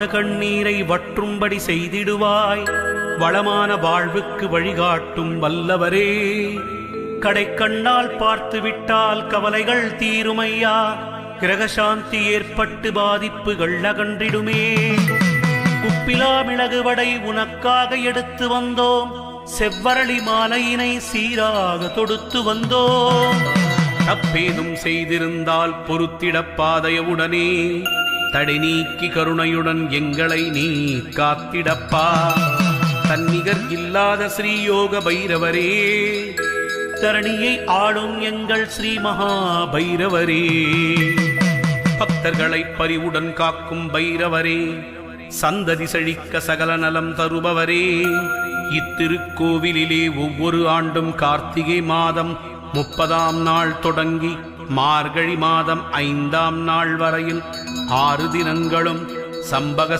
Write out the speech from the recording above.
கண்ணீரை வற்றும்படி செய்திடுவாய். வளமான வாழ்வுக்கு வழிகாட்டும் வல்லவரே, கடைக்கண்ணால் பார்த்துவிட்டால் கவலைகள் தீருமையா. கிரகசாந்தி ஏற்பட்டு பாதிப்புகள் அகன்றிடுமே. குப்பிலா மிளகு வடை உனக்காக எடுத்து வந்தோம். செவ்வரளி மாலையினை சீராக தொடுத்து வந்தோம். தப்பேதும் செய்திருந்தால் பொறுத்திடப் பாதையவுடனே தடை நீக்கி கருணையுடன் எங்களை நீ காத்திடப்பா. தன்னிகர் இல்லாத ஸ்ரீயோக பைரவரே, தரணியை ஆளும் எங்கள் ஸ்ரீ மகா பைரவரே, பக்தர்களை பரிவுடன் காக்கும் பைரவரே, சந்ததி செழிக்க சகல நலம் தருபவரே, இத்திருக்கோவிலிலே ஒவ்வொரு ஆண்டும் கார்த்திகை மாதம் 30ஆம் நாள் தொடங்கி மார்கழி மாதம் 5ஆம் நாள் வரையில் 6 தினங்களும் சம்பக